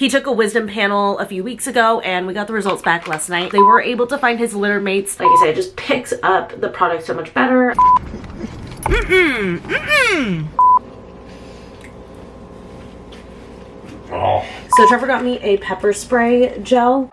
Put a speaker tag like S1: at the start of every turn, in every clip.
S1: He took a wisdom panel a few weeks ago and we got the results back last night. They were able to find his litter mates. Like I said, it just picks up the product so much better.
S2: Oh.
S1: So Trevor got me a pepper spray gel.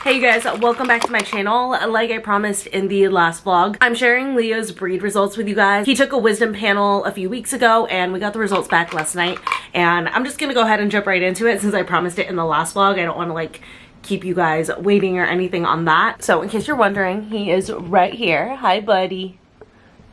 S1: Hey you guys, welcome back to my channel. Like I promised in the last vlog, I'm sharing Leo's breed results with you guys. He took a wisdom panel a few weeks ago and we got the results back last night. And I'm just gonna go ahead and jump right into it since I promised it in the last vlog. I don't wanna like keep you guys waiting or anything on that. So in case you're wondering, he is right here. Hi buddy.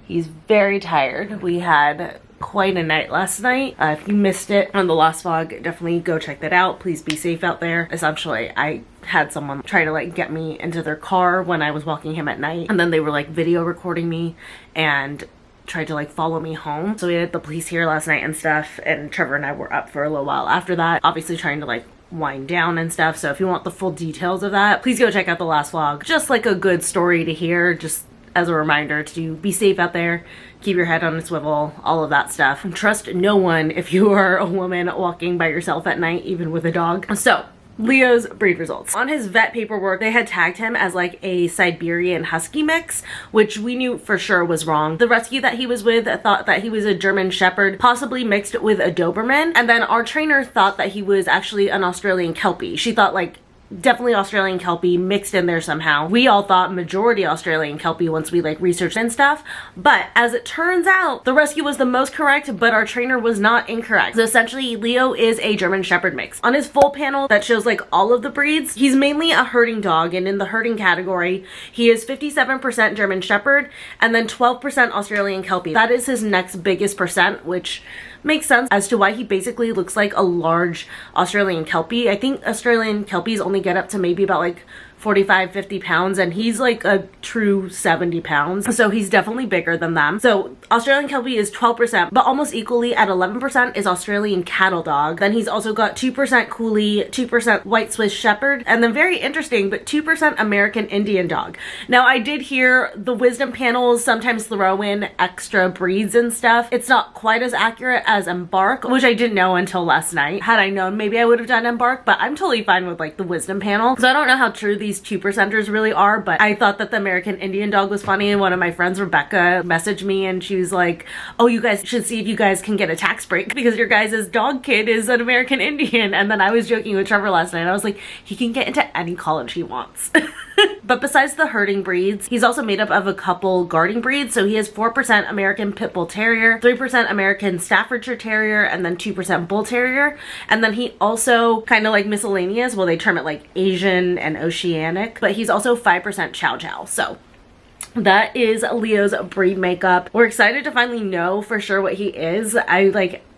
S1: He's very tired. We had quite a night last night. If you missed it on the last vlog, definitely go check that out. Please be safe out there. Essentially, I had someone try to like get me into their car when I was walking him at night, and then they were like video recording me and tried to like follow me home. So we had the police here last night and stuff, and Trevor and I were up for a little while after that, obviously trying to like wind down and stuff. So if you want the full details of that, please go check out the last vlog. Just like a good story to hear, just as a reminder to be safe out there, keep your head on a swivel, all of that stuff. And trust no one if you are a woman walking by yourself at night, even with a dog. So Leo's breed results. On his vet paperwork, they had tagged him as like a Siberian Husky mix, which we knew for sure was wrong. The rescue that he was with thought that he was a German Shepherd, possibly mixed with a Doberman. And then our trainer thought that he was actually an Australian Kelpie. She thought like definitely Australian Kelpie mixed in there somehow. We all thought majority Australian Kelpie once we like researched and stuff, but as it turns out, the rescue was the most correct, but our trainer was not incorrect. So essentially, Leo is a German Shepherd mix. On his full panel that shows like all of the breeds, he's mainly a herding dog, and in the herding category, he is 57% German Shepherd and then 12% Australian Kelpie. That is his next biggest percent, which makes sense as to why he basically looks like a large Australian Kelpie. I think Australian Kelpies only get up to maybe about like 45, 50 pounds, and he's like a true 70 pounds. So he's definitely bigger than them. So Australian Kelpie is 12%, but almost equally at 11% is Australian Cattle Dog. Then he's also got 2% Coolie, 2% White Swiss Shepherd, and then very interesting, but 2% American Indian Dog. Now I did hear the wisdom panels sometimes throw in extra breeds and stuff. It's not quite as accurate as Embark, which I didn't know until last night. Had I known, maybe I would have done Embark, but I'm totally fine with like the wisdom panel. So I don't know how true these 2%ers really are, but I thought that the American Indian Dog was funny. And one of my friends, Rebecca, messaged me and she was like, oh, you guys should see if you guys can get a tax break because your guys' dog kid is an American Indian. And then I was joking with Trevor last night. I was like, he can get into any college he wants. But besides the herding breeds, he's also made up of a couple guarding breeds. So he has 4% American Pit Bull Terrier, 3% American Staffordshire Terrier, and then 2% Bull Terrier. And then he also kind of like miscellaneous, well, they term it like Asian and Oceanic, but he's also 5% Chow Chow. So that is Leo's breed makeup. We're excited to finally know for sure what he is.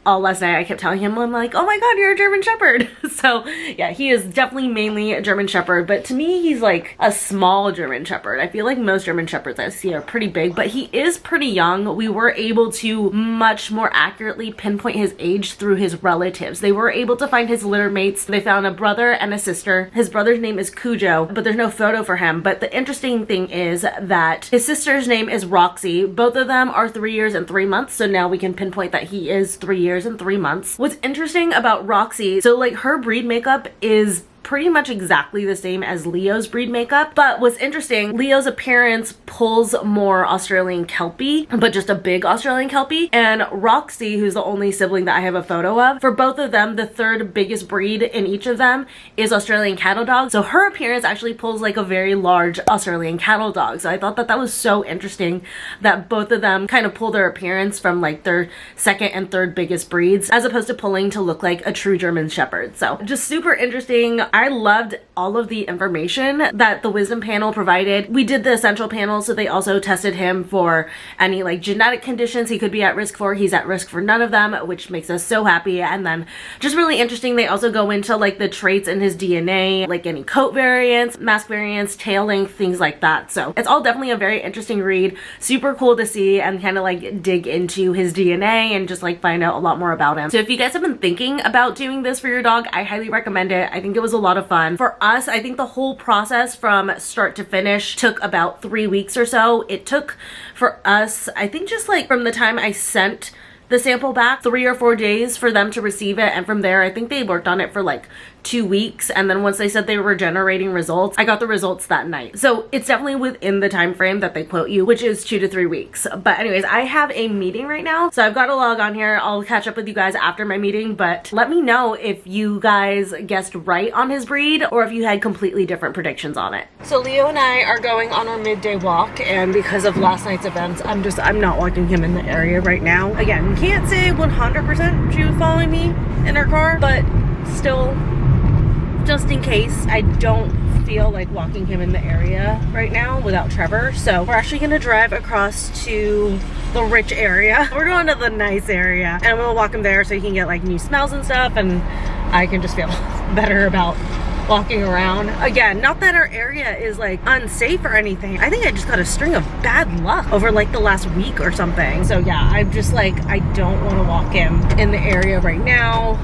S1: All last night I kept telling him, I'm like, oh my god, you're a German Shepherd. So yeah, he is definitely mainly a German Shepherd, but to me he's like a small German Shepherd. I feel like most German Shepherds I see are pretty big, but he is pretty young. We were able to much more accurately pinpoint his age through his relatives. They were able to find his litter mates. They found a brother and a sister. His brother's name is Cujo, but there's no photo for him. But the interesting thing is that his sister's name is Roxy. Both of them are 3 years and 3 months, so now we can pinpoint that he is 3 years and 3 months. What's interesting about Roxy, so like her breed makeup is pretty much exactly the same as Leo's breed makeup. But what's interesting, Leo's appearance pulls more Australian Kelpie, but just a big Australian Kelpie. And Roxy, who's the only sibling that I have a photo of, for both of them, the third biggest breed in each of them is Australian cattle dog. So her appearance actually pulls like a very large Australian cattle dog. So I thought that that was so interesting that both of them kind of pull their appearance from like their second and third biggest breeds, as opposed to pulling to look like a true German Shepherd. So just super interesting. I loved all of the information that the wisdom panel provided. We did the essential panel, so they also tested him for any like genetic conditions he could be at risk for. He's at risk for none of them, which makes us so happy. And then just really interesting, they also go into like the traits in his DNA, like any coat variants, mask variants, tail length, things like that. So it's all definitely a very interesting read. Super cool to see and kind of like dig into his DNA and just like find out a lot more about him. So if you guys have been thinking about doing this for your dog, I highly recommend it. I think it was a lot of fun. For us, I think the whole process from start to finish took about 3 weeks or so. It took for us, I think just like from the time I sent the sample back, 3 or 4 days for them to receive it. And from there, I think they worked on it for like 2 weeks. And then once they said they were generating results, I got the results that night. So it's definitely within the time frame that they quote you, which is 2 to 3 weeks. But anyways, I have a meeting right now, so I've got to log on here. I'll catch up with you guys after my meeting, but let me know if you guys guessed right on his breed or if you had completely different predictions on it. So Leo and I are going on our midday walk, and because of last night's events, I'm not walking him in the area right now. Again, can't say 100% she was following me in her car, but still, just in case, I don't feel like walking him in the area right now without Trevor. So we're actually gonna drive across to the rich area. We're going to the nice area, and we'll walk him there so he can get like new smells and stuff, and I can just feel better about walking around. Again, not that our area is like unsafe or anything. I think I just got a string of bad luck over like the last week or something. So yeah, I'm just like, I don't want to walk him in the area right now.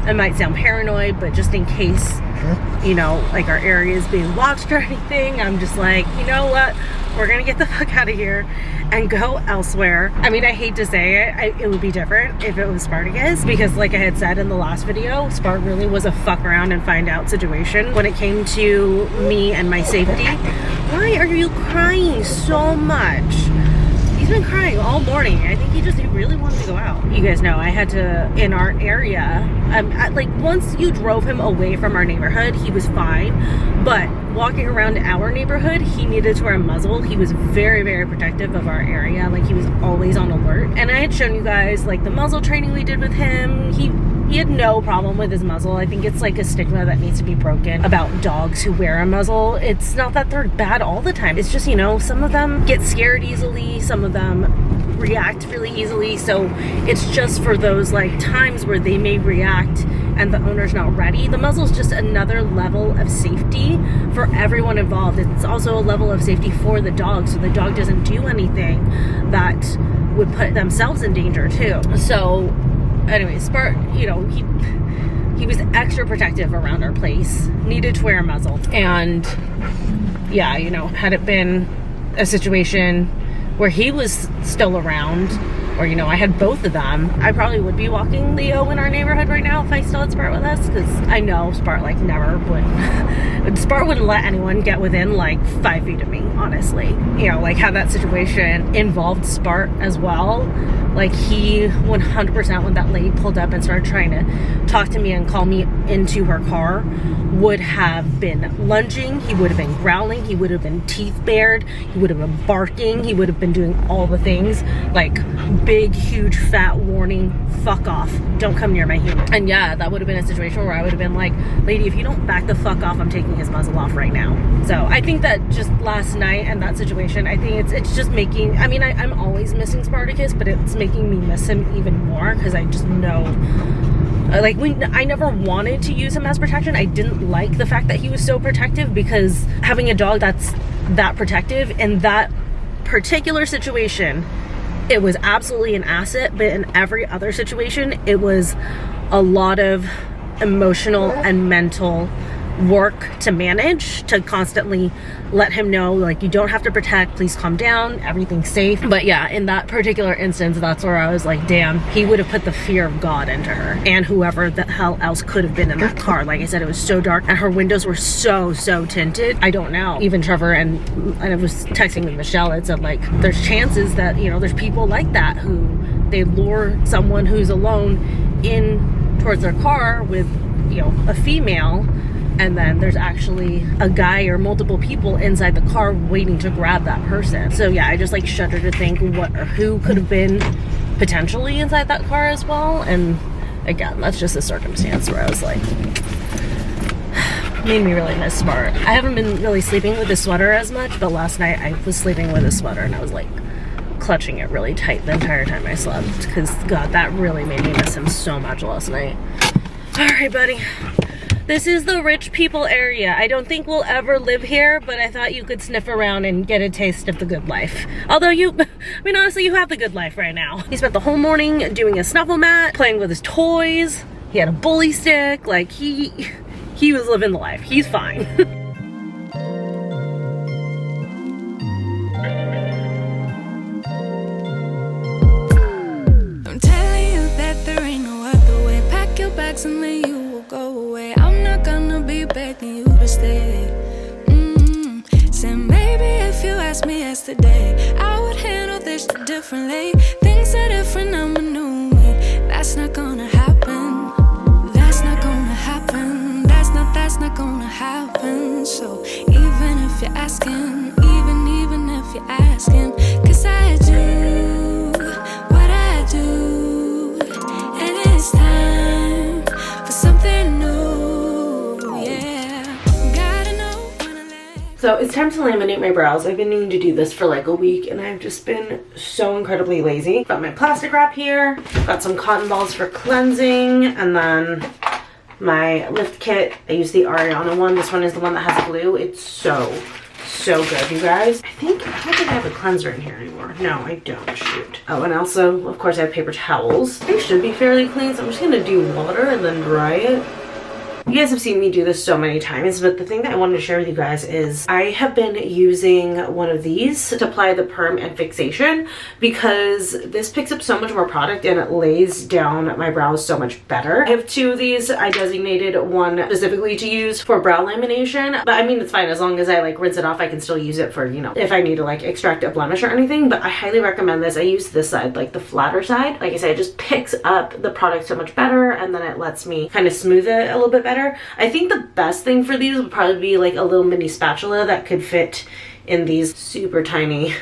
S1: It might sound paranoid, but just in case, you know, like our area is being watched or anything, I'm just like, you know what? We're gonna get the fuck out of here and go elsewhere. I mean, I hate to say it, it would be different if it was Spartacus, because like I had said in the last video, Spart really was a fuck around and find out situation when it came to me and my safety. Why are you crying so much? He's been crying all morning. I think he really wanted to go out. You guys know I had to, in our area, like once you drove him away from our neighborhood, he was fine. But walking around our neighborhood, he needed to wear a muzzle. He was very, very protective of our area. Like he was always on alert. And I had shown you guys like the muzzle training we did with him. He had no problem with his muzzle. I think it's like a stigma that needs to be broken about dogs who wear a muzzle. It's not that they're bad all the time. It's just, you know, some of them get scared easily. Some of them react really easily. So it's just for those like times where they may react and the owner's not ready. The muzzle is just another level of safety for everyone involved. It's also a level of safety for the dog, so the dog doesn't do anything that would put themselves in danger too. So anyway, Spart, you know, he was extra protective around our place, needed to wear a muzzle. And yeah, you know, had it been a situation where he was still around, or, you know, I had both of them, I probably would be walking Leo in our neighborhood right now if I still had Spart with us, because I know Spart like never would. Spart wouldn't let anyone get within like 5 feet of me, honestly. You know, like how that situation involved Spart as well. Like he 100%, when that lady pulled up and started trying to talk to me and call me into her car, would have been lunging, he would have been growling, he would have been teeth bared, he would have been barking, he would have been doing all the things. Like big, huge, fat warning, fuck off, don't come near my human. And yeah, that would have been a situation where I would have been like, lady, if you don't back the fuck off, I'm taking his muzzle off right now. So I think that just last night and that situation, I think it's just making, I mean, I'm always missing Spartacus, but it's making me miss him even more, because I just know, like, I never wanted to use him as protection. I didn't like the fact that he was so protective, because having a dog that's that protective in that particular situation, it was absolutely an asset, but in every other situation, it was a lot of emotional and mental work to manage, to constantly let him know, like, you don't have to protect, please calm down, everything's safe. But yeah, in that particular instance, that's where I was like, damn, he would have put the fear of God into her and whoever the hell else could have been in that car. Like I said, it was so dark and her windows were so tinted. I don't know. Even Trevor and I was texting with Michelle, it said, like, there's chances that, you know, there's people like that who they lure someone who's alone in towards their car with, you know, a female, and then there's actually a guy or multiple people inside the car waiting to grab that person. So yeah, I just like shudder to think what or who could have been potentially inside that car as well. And again, that's just a circumstance where I was like, made me really miss Smart. I haven't been really sleeping with a sweater as much, but last night I was sleeping with a sweater and I was like clutching it really tight the entire time I slept, because God, that really made me miss him so much last night. All right, buddy. This is the rich people area. I don't think we'll ever live here, but I thought you could sniff around and get a taste of the good life. Although I mean, honestly, you have the good life right now. He spent the whole morning doing a snuffle mat, playing with his toys. He had a bully stick. Like, he was living the life. He's fine.
S2: I'm telling you that there ain't no other way. Pack your bags and then you will go away. I'm not gonna be begging you to stay. Said maybe if you asked me yesterday, I would handle this differently. Things are different, I'm a new me. That's not gonna happen. That's not gonna happen. That's not gonna happen. So even if you're asking, even if you're asking, 'cause I do what I do, and it's time for something new. Yeah, gotta know when I let.
S1: So it's time to laminate my brows. I've been needing to do this for like a week and I've just been so incredibly lazy. Got my plastic wrap here, got some cotton balls for cleansing, and then my lift kit. I use the Ariana one. This one is the one that has glue. It's so good, you guys. I don't think I have a cleanser in here anymore. No, I don't. Shoot. Oh, and also, of course, I have paper towels. They should be fairly clean, so I'm just gonna do water and then dry it. You guys have seen me do this so many times, but the thing that I wanted to share with you guys is I have been using one of these to apply the perm and fixation, because this picks up so much more product and it lays down my brows so much better. I have two of these. I designated one specifically to use for brow lamination, but I mean, it's fine as long as I like rinse it off. I can still use it for, you know, if I need to like extract a blemish or anything. But I highly recommend this. I use this side, like the flatter side. Like I said, it just picks up the product so much better, and then it lets me kind of smooth it a little bit better. I think the best thing for these would probably be like a little mini spatula that could fit in these super tiny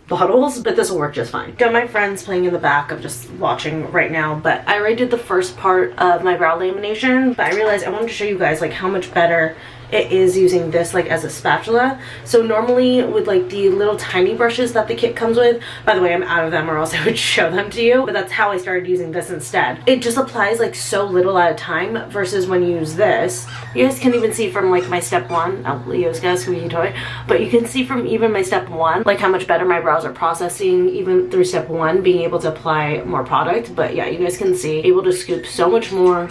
S1: bottles, but this will work just fine. Got my friends playing in the back. I'm just watching right now, but I already did the first part of my brow lamination, but I realized I wanted to show you guys like how much better it is using this like as a spatula. So normally with like the little tiny brushes that the kit comes with, by the way, I'm out of them or else I would show them to you, but that's how I started using this instead. It just applies like so little at a time versus when you use this. You guys can even see from like my step one, oh, Leo's got a squeaky toy, but you can see from even my step one, like how much better my brows are processing even through step one, being able to apply more product. But yeah, you guys can see, able to scoop so much more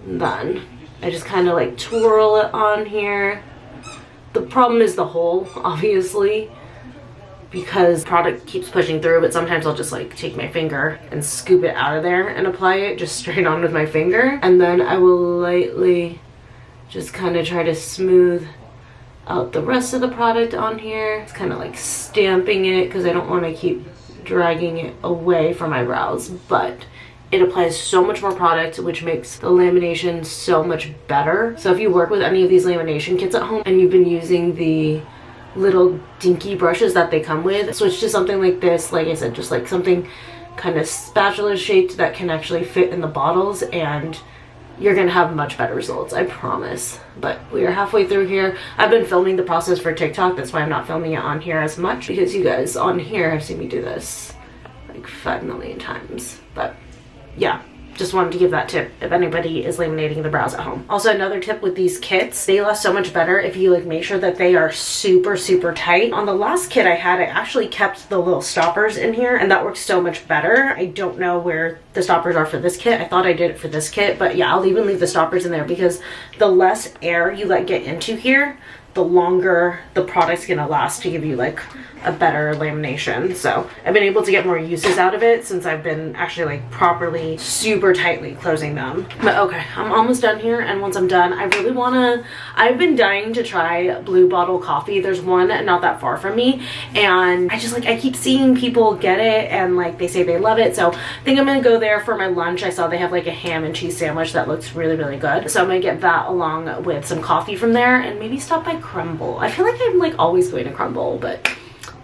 S1: than I just kind of like twirl it on here. The problem is the hole, obviously, because product keeps pushing through, but sometimes I'll just like take my finger and scoop it out of there and apply it just straight on with my finger. And then I will lightly just kind of try to smooth out the rest of the product on here. It's kind of like stamping it because I don't want to keep dragging it away from my brows, but it applies so much more product, which makes the lamination so much better. So if you work with any of these lamination kits at home and you've been using the little dinky brushes that they come with, switch to something like this. Like I said, just like something kind of spatula shaped that can actually fit in the bottles, and you're gonna have much better results, I promise. But we are halfway through here. I've been filming the process for TikTok. That's why I'm not filming it on here as much, because you guys on here have seen me do this like 5 million times. But yeah, just wanted to give that tip if anybody is laminating the brows at home. Also, another tip with these kits, they last so much better if you like make sure that they are super, super tight. On the last kit I had, I actually kept the little stoppers in here and that works so much better. I don't know where the stoppers are for this kit. I thought I did it for this kit, but yeah, I'll even leave the stoppers in there because the less air you let get into here, the longer the product's gonna last to give you like a better lamination. So I've been able to get more uses out of it since I've been actually like properly super tightly closing them. But okay, I'm almost done here, and once I'm done, I really wanna, I've been dying to try Blue Bottle coffee. There's one not that far from me, and I just like, I keep seeing people get it and like they say they love it. So I think I'm gonna go there for my lunch. I saw they have like a ham and cheese sandwich that looks really, really good. So I'm gonna get that along with some coffee from there and maybe stop by Crumbl. I feel like I'm like always going to Crumbl, but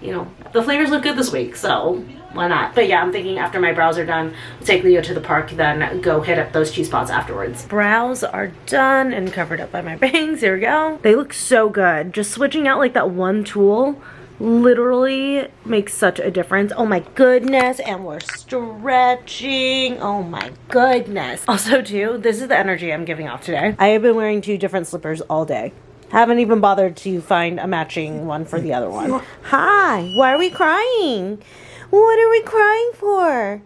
S1: you know, the flavors look good this week, so why not? But yeah, I'm thinking after my brows are done, we'll take Leo to the park, then go hit up those cheese spots afterwards. Brows are done and covered up by my bangs. Here we go. They look so good. Just switching out like that one tool literally makes such a difference. Oh my goodness, and we're stretching. Oh my goodness. Also too, this is the energy I'm giving off today. I have been wearing 2 different slippers all day. Haven't even bothered to find a matching one for the other one. Hi, why are we crying? What are we crying for?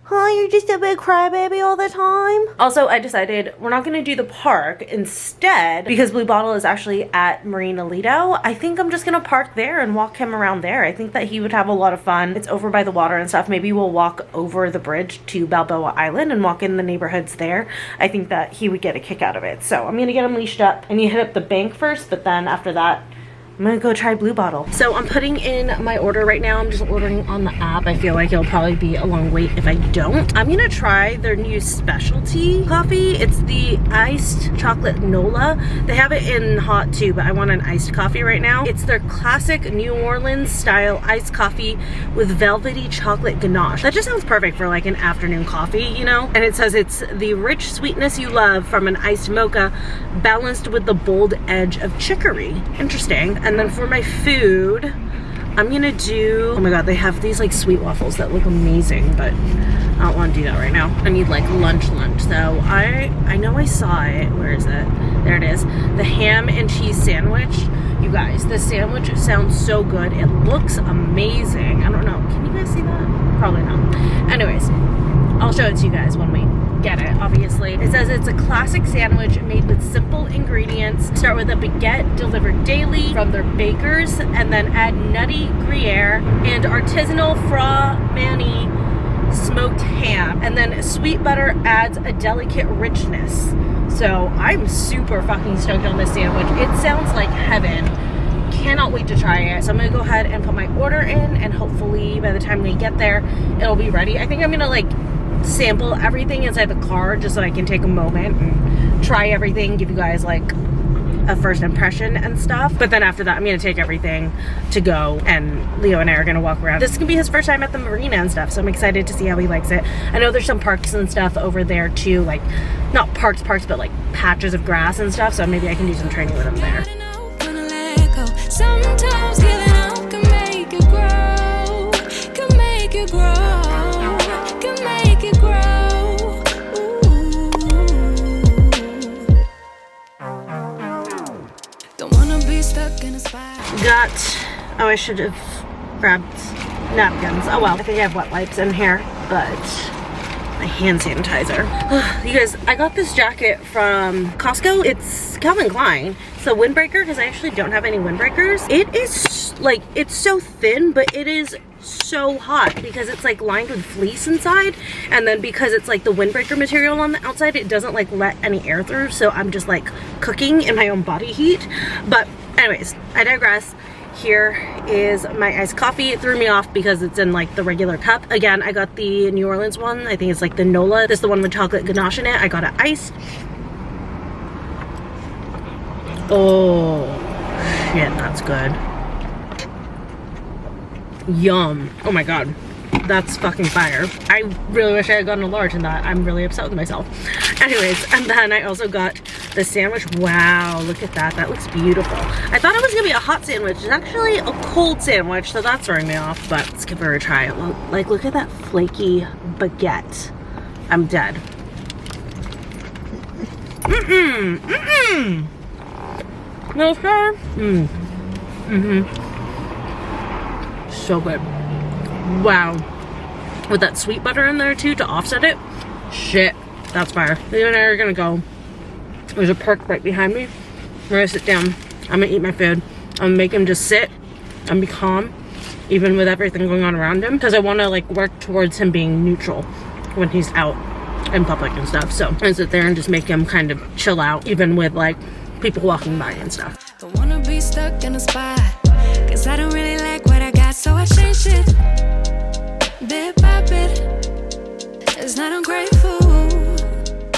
S1: Huh, you're just a big crybaby all the time? Also, I decided we're not gonna do the park. Instead, because Blue Bottle is actually at Marina Lido, I think I'm just gonna park there and walk him around there. I think that he would have a lot of fun. It's over by the water and stuff. Maybe we'll walk over the bridge to Balboa Island and walk in the neighborhoods there. I think that he would get a kick out of it. So I'm gonna get him leashed up. I need to hit up the bank first, but then after that, I'm gonna go try Blue Bottle. So I'm putting in my order right now. I'm just ordering on the app. I feel like it'll probably be a long wait if I don't. I'm gonna try their new specialty coffee. It's the iced chocolate Nola. They have it in hot too, but I want an iced coffee right now. It's their classic New Orleans style iced coffee with velvety chocolate ganache. That just sounds perfect for like an afternoon coffee, you know? And it says it's the rich sweetness you love from an iced mocha balanced with the bold edge of chicory. Interesting. And then for my food, I'm gonna do, oh my god, they have these like sweet waffles that look amazing, but I don't want to do that right now. I need like lunch. So I know I saw it. Where is it? There it is. The ham and cheese sandwich. You guys, the sandwich sounds so good. It looks amazing. I don't know. Can you guys see that? Probably not. Anyways, I'll show it to you guys when we get it, obviously. It says it's a classic sandwich made with simple ingredients. Start with a baguette delivered daily from their bakers, and then add nutty Gruyere and artisanal Fra-Mani smoked ham. And then sweet butter adds a delicate richness. So I'm super fucking stoked on this sandwich. It sounds like heaven. Cannot wait to try it. So I'm gonna go ahead and put my order in, and hopefully by the time we get there, it'll be ready. I think I'm gonna like sample everything inside the car just so I can take a moment and try everything, give you guys like a first impression and stuff. But then after that, I'm gonna take everything to go, and Leo and I are gonna walk around. This is gonna be his first time at the marina and stuff, so I'm excited to see how he likes it. I know there's some parks and stuff over there too, like not parks, but like patches of grass and stuff, so maybe I can do some training with him there.
S2: Sometimes giving up can make you grow, can make you grow, can make you grow. Ooh. Don't wanna be stuck in a spot.
S1: Oh, I should have grabbed napkins. Oh well, I think I have wet wipes in here, but my hand sanitizer. You guys, I got this jacket from Costco. It's Calvin Klein. It's a windbreaker because I actually don't have any windbreakers. It is like, it's so thin, but it is so hot because it's like lined with fleece inside, and then because it's like the windbreaker material on the outside, it doesn't like let any air through, so I'm just like cooking in my own body heat. But anyways, I digress. Here is my iced coffee. It threw me off because it's in like the regular cup. Again, I got the New Orleans one. I think it's like the Nola. This is the one with chocolate ganache in it. I got it iced. Oh shit, that's good. Yum. Oh my god, that's fucking fire. I really wish I had gotten a large in that. I'm really upset with myself. Anyways, and then I also got the sandwich. Wow, look at that. That looks beautiful. I thought it was gonna be a hot sandwich. It's actually a cold sandwich, so that's throwing me off, but let's give her a try. Like, look at that flaky baguette. I'm dead. No sir. So good. Wow. With that sweet butter in there too to offset it. Shit. That's fire. Leo and I are gonna go. There's a park right behind me. We're gonna sit down. I'm gonna eat my food. I'm gonna make him just sit and be calm, even with everything going on around him, because I want to like work towards him being neutral when he's out in public and stuff. So I sit there and just make him kind of chill out, even with like people walking by and stuff.
S2: Don't wanna be stuck in a spot, cause I don't really like what I got, so I change it bit by bit. It's not ungrateful,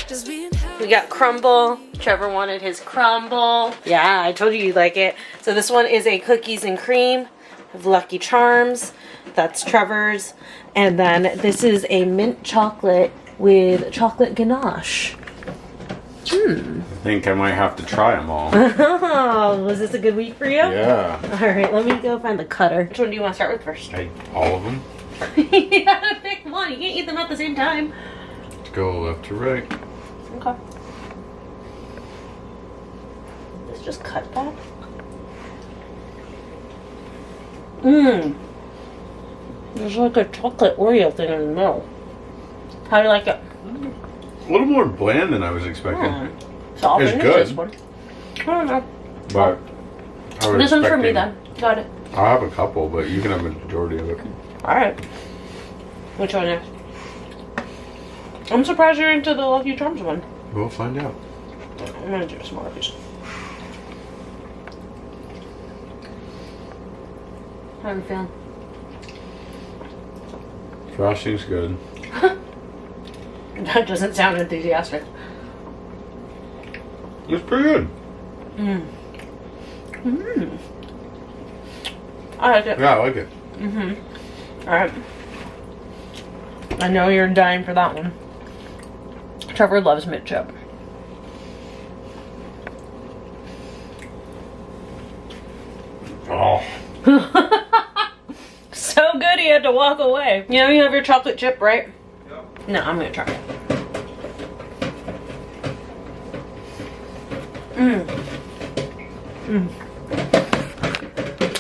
S2: just being happy.
S1: We got Crumbl. Trevor wanted his Crumbl. Yeah, I told you you'd like it. So this one is a cookies and cream of Lucky Charms. That's Trevor's. And then this is a mint chocolate with chocolate ganache.
S3: I think I might have to try them all.
S1: Oh, was this a good week for you?
S3: Yeah.
S1: All right, let me go find the cutter. Which one do you want to start with first?
S3: All of them?
S1: You gotta pick one. You can't eat them at the same time.
S3: Let's go left to right.
S1: Okay. Let's just cut that. There's like a chocolate Oreo thing in the middle. How do you like it?
S3: A little more bland than I was expecting.
S1: So I'll
S3: It's
S1: finish
S3: good.
S1: this one. I don't know.
S3: But I was
S1: This one's for me
S3: expecting-
S1: then. Got it.
S3: I'll have a couple, but you can have a majority of it.
S1: Alright. Which one next? I'm surprised you're into the Lucky Charms one.
S3: We'll find out.
S1: I'm gonna do a smaller piece. How do you feel?
S3: Frosting's good.
S1: That doesn't sound enthusiastic.
S3: It's pretty good.
S1: I like it.
S3: Yeah, I like it.
S1: Alright. I know you're dying for that one. Trevor loves mint chip.
S3: Oh.
S1: So good he had to walk away. You know you have your chocolate chip, right? Yeah. No, I'm gonna try it.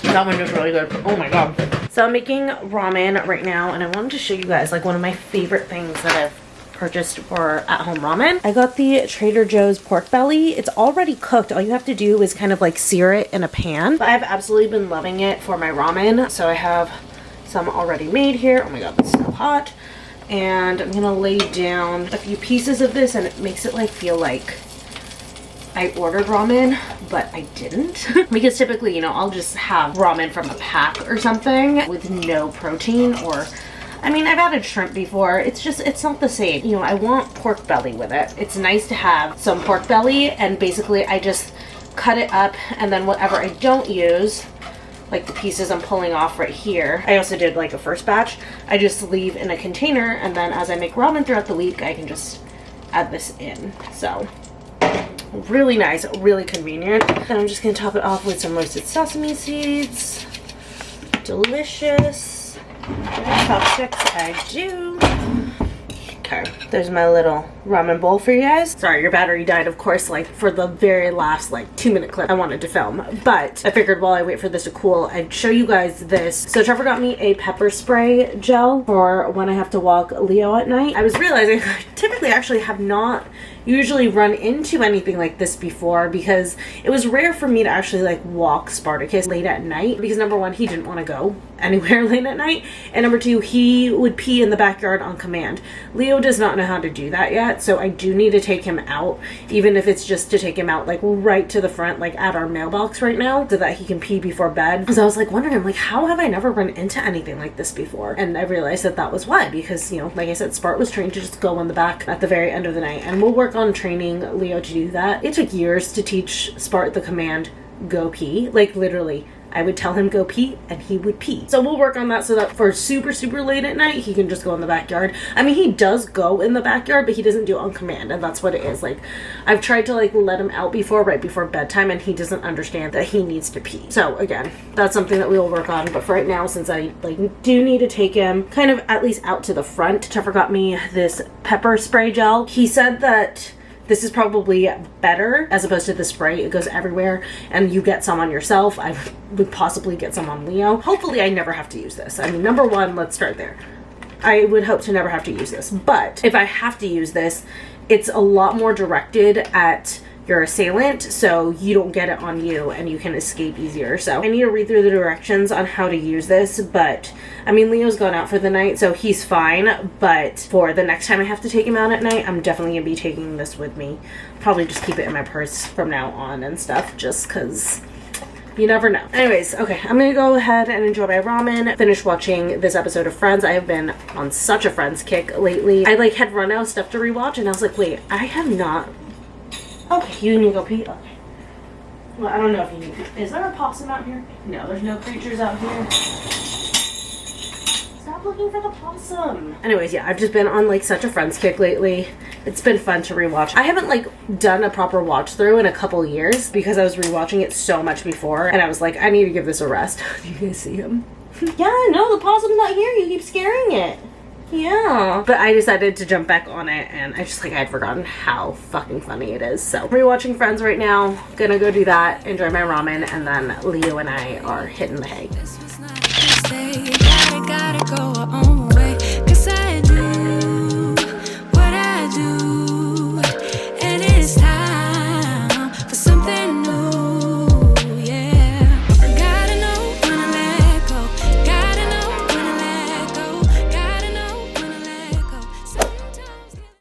S1: That one is really good. Oh my god. So I'm making ramen right now, and I wanted to show you guys like one of my favorite things that I've purchased for at-home ramen. I got the Trader Joe's pork belly. It's already cooked. All you have to do is kind of like sear it in a pan. But I've absolutely been loving it for my ramen. So I have some already made here. Oh my god, it's so hot. And I'm gonna lay down a few pieces of this, and it makes it like feel like I ordered ramen, but I didn't. Because typically, you know, I'll just have ramen from a pack or something with no protein, or I mean, I've added shrimp before. It's just, it's not the same. You know, I want pork belly with it. It's nice to have some pork belly, and basically I just cut it up, and then whatever I don't use, like the pieces I'm pulling off right here, I also did like a first batch, I just leave in a container, and then as I make ramen throughout the week, I can just add this in. So really nice, really convenient. And I'm just gonna top it off with some roasted sesame seeds. Delicious. Chopsticks, I do. Okay, there's my little ramen bowl for you guys. Sorry, your battery died, of course, like for the very last like 2-minute clip I wanted to film, but I figured while I wait for this to cool, I'd show you guys this. So Trevor got me a pepper spray gel for when I have to walk Leo at night. I was realizing I typically actually have not usually run into anything like this before, because it was rare for me to actually like walk Spartacus late at night, because number one, he didn't want to go anywhere late at night, and number two, he would pee in the backyard on command. Leo does not know how to do that yet, so I do need to take him out, even if it's just to take him out like right to the front, like at our mailbox right now, so that he can pee before bed. Because I was like wondering, like, how have I never run into anything like this before? And I realized that that was why, because, you know, like I said, Spart was trained to just go in the back at the very end of the night, and we'll work on training Leo to do that. It took years to teach Spart the command, go pee. Like literally, I would tell him go pee and he would pee. So we'll work on that so that for super late at night, he can just go in the backyard. I mean, he does go in the backyard, but he doesn't do it on command, and that's what it is. Like, I've tried to like let him out before, right before bedtime, and he doesn't understand that he needs to pee. So again, that's something that we will work on. But for right now, since I like do need to take him kind of at least out to the front, Trevor got me this pepper spray gel. He said that This is probably better as opposed to the spray. It goes everywhere and you get some on yourself. I would possibly get some on Leo. Hopefully I never have to use this. I mean, number one, let's start there. I would hope to never have to use this, but if I have to use this, it's a lot more directed at your assailant, so you don't get it on you and you can escape easier. So I need to read through the directions on how to use this, but I mean, Leo's gone out for the night, so he's fine, but for the next time I have to take him out at night, I'm definitely gonna be taking this with me. Probably just keep it in my purse from now on and stuff, just because you never know. Anyways, okay, I'm gonna go ahead and enjoy my ramen, finish watching this episode of Friends. I have been on such a Friends kick lately. I like had run out of stuff to rewatch and I was like, wait, I have not. Okay, you need to go pee? Okay. Well, I don't know if you need to pee. Is there a possum out here? No, there's no creatures out here. Stop looking for the possum. Anyways, yeah, I've just been on like such a Friends kick lately. It's been fun to rewatch. I haven't like done a proper watch through in a couple years because I was rewatching it so much before and I was like, I need to give this a rest. Do you guys see him? Yeah, no, the possum's not here. You keep scaring it. Yeah, but I decided to jump back on it and I just like I'd forgotten how fucking funny it is. So rewatching Friends right now, gonna go do that, enjoy my ramen, and then Leo and I are hitting the hay.